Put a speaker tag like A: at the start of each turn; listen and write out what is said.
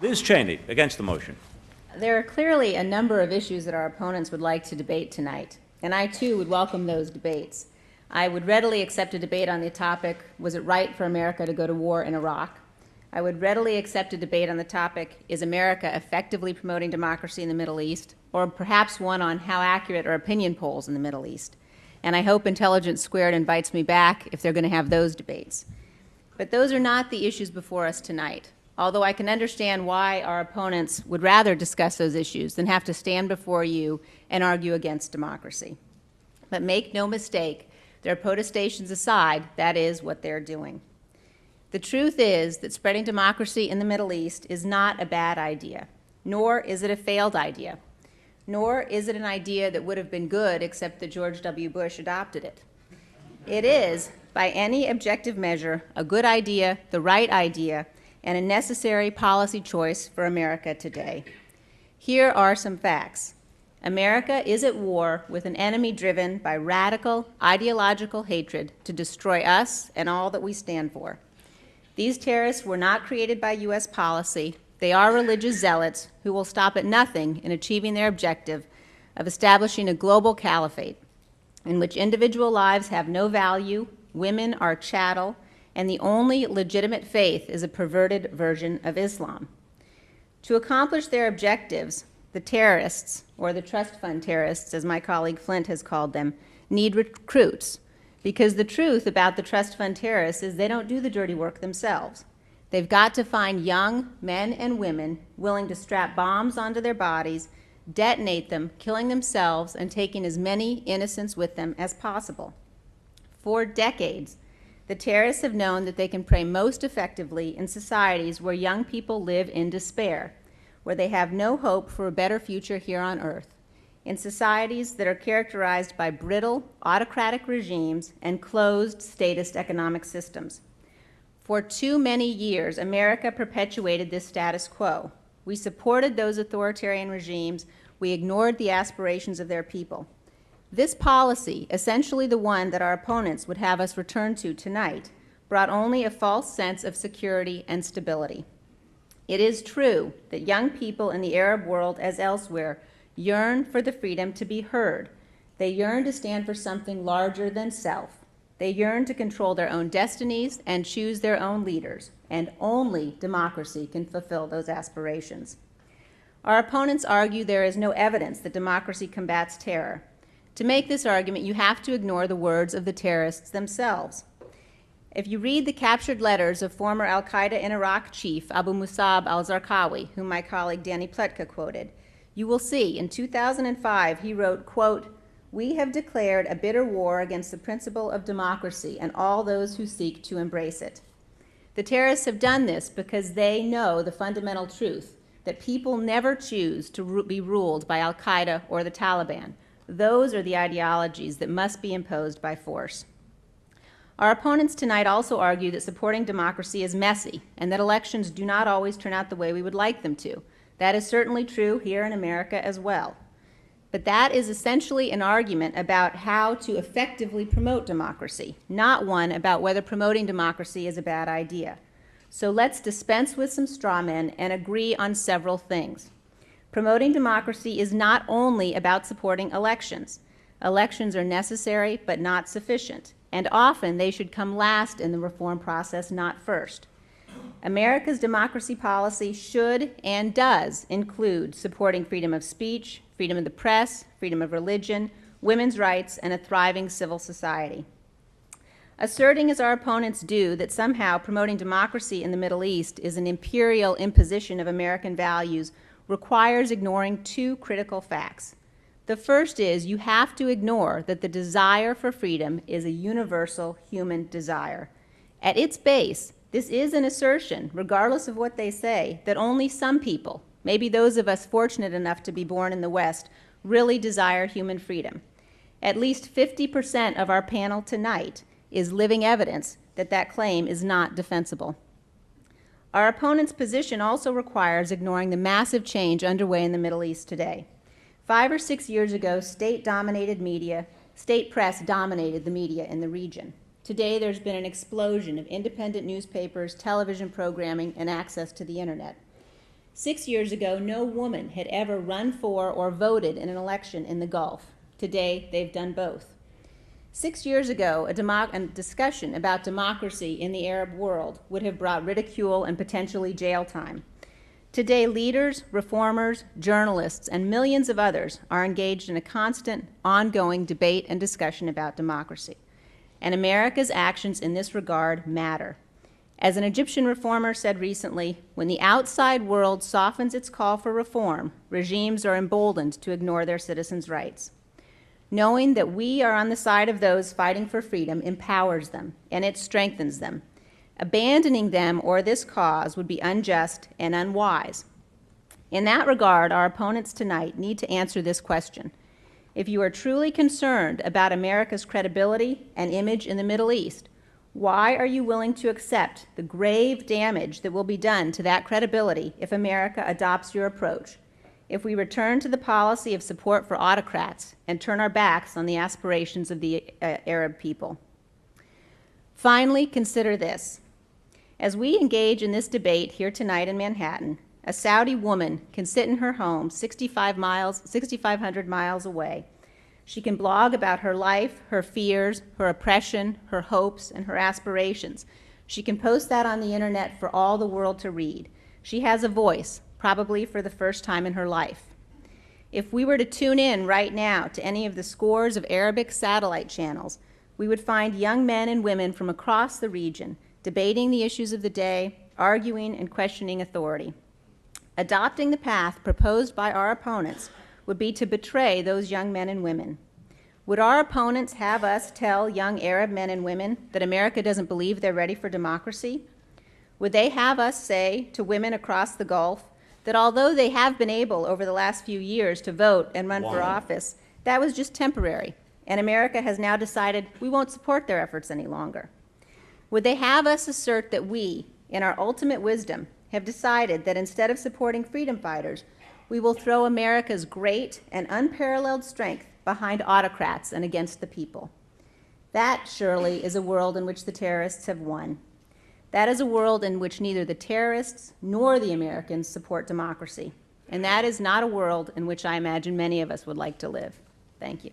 A: Liz Cheney, against the motion.
B: There are clearly a number of issues that our opponents would like to debate tonight, and I too would welcome those debates. I would readily accept a debate on the topic, was it right for America to go to war in Iraq? I would readily accept a debate on the topic, is America effectively promoting democracy in the Middle East? Or perhaps one on how accurate are opinion polls in the Middle East? And I hope Intelligence Squared invites me back if they're going to have those debates. But those are not the issues before us tonight, although I can understand why our opponents would rather discuss those issues than have to stand before you and argue against democracy. But make no mistake, their protestations aside, that is what they're doing. The truth is that spreading democracy in the Middle East is not a bad idea, nor is it a failed idea, nor is it an idea that would have been good except that George W. Bush adopted it. It is, by any objective measure, a good idea, the right idea, and a necessary policy choice for America today. Here are some facts. America is at war with an enemy driven by radical ideological hatred to destroy us and all that we stand for. These terrorists were not created by U.S. policy. They are religious zealots who will stop at nothing in achieving their objective of establishing a global caliphate in which individual lives have no value, women are chattel, and the only legitimate faith is a perverted version of Islam. To accomplish their objectives, the terrorists, or the trust fund terrorists, as my colleague Flynt has called them, need recruits. Because the truth about the trust fund terrorists is they don't do the dirty work themselves. They've got to find young men and women willing to strap bombs onto their bodies, detonate them, killing themselves, and taking as many innocents with them as possible. For decades, the terrorists have known that they can prey most effectively in societies where young people live in despair, where they have no hope for a better future here on Earth, in societies that are characterized by brittle, autocratic regimes and closed statist economic systems. For too many years, America perpetuated this status quo. We supported those authoritarian regimes. We ignored the aspirations of their people. This policy, essentially the one that our opponents would have us return to tonight, brought only a false sense of security and stability. It is true that young people in the Arab world, as elsewhere, yearn for the freedom to be heard. They yearn to stand for something larger than self. They yearn to control their own destinies and choose their own leaders, and only democracy can fulfill those aspirations. Our opponents argue there is no evidence that democracy combats terror. To make this argument, you have to ignore the words of the terrorists themselves. If you read the captured letters of former al-Qaeda in Iraq chief Abu Musab al-Zarqawi, whom my colleague Danny Pletka quoted, you will see in 2005 he wrote, quote, "We have declared a bitter war against the principle of democracy and all those who seek to embrace it." The terrorists have done this because they know the fundamental truth that people never choose to be ruled by al-Qaeda or the Taliban. Those are the ideologies that must be imposed by force. Our opponents tonight also argue that supporting democracy is messy and that elections do not always turn out the way we would like them to. That is certainly true here in America as well. But that is essentially an argument about how to effectively promote democracy, not one about whether promoting democracy is a bad idea. So let's dispense with some straw men and agree on several things. Promoting democracy is not only about supporting elections. Elections are necessary but not sufficient, and often they should come last in the reform process, not first. America's democracy policy should and does include supporting freedom of speech, freedom of the press, freedom of religion, women's rights, and a thriving civil society. Asserting, as our opponents do, that somehow promoting democracy in the Middle East is an imperial imposition of American values requires ignoring two critical facts. The first is you have to ignore that the desire for freedom is a universal human desire. At its base, this is an assertion, regardless of what they say, that only some people, maybe those of us fortunate enough to be born in the West, really desire human freedom. At least 50% of our panel tonight is living evidence that that claim is not defensible. Our opponent's position also requires ignoring the massive change underway in the Middle East today. 5 or 6 years ago, state press dominated the media in the region. Today, there's been an explosion of independent newspapers, television programming, and access to the internet. 6 years ago, no woman had ever run for or voted in an election in the Gulf. Today, they've done both. 6 years ago, a discussion about democracy in the Arab world would have brought ridicule and potentially jail time. Today, leaders, reformers, journalists, and millions of others are engaged in a constant, ongoing debate and discussion about democracy. And America's actions in this regard matter. As an Egyptian reformer said recently, when the outside world softens its call for reform, regimes are emboldened to ignore their citizens' rights. Knowing that we are on the side of those fighting for freedom empowers them, and it strengthens them. Abandoning them or this cause would be unjust and unwise. In that regard, our opponents tonight need to answer this question. If you are truly concerned about America's credibility and image in the Middle East, why are you willing to accept the grave damage that will be done to that credibility if America adopts your approach, if we return to the policy of support for autocrats and turn our backs on the aspirations of the Arab people? Finally, consider this. As we engage in this debate here tonight in Manhattan, a Saudi woman can sit in her home 6,500 miles away. She can blog about her life, her fears, her oppression, her hopes, and her aspirations. She can post that on the internet for all the world to read. She has a voice, probably for the first time in her life. If we were to tune in right now to any of the scores of Arabic satellite channels, we would find young men and women from across the region debating the issues of the day, arguing and questioning authority. Adopting the path proposed by our opponents would be to betray those young men and women. Would our opponents have us tell young Arab men and women that America doesn't believe they're ready for democracy? Would they have us say to women across the Gulf that although they have been able over the last few years to vote and run for office, that was just temporary, and America has now decided we won't support their efforts any longer? Would they have us assert that we, in our ultimate wisdom, have decided that instead of supporting freedom fighters, we will throw America's great and unparalleled strength behind autocrats and against the people? That, surely, is a world in which the terrorists have won. That is a world in which neither the terrorists nor the Americans support democracy. And that is not a world in which I imagine many of us would like to live. Thank you.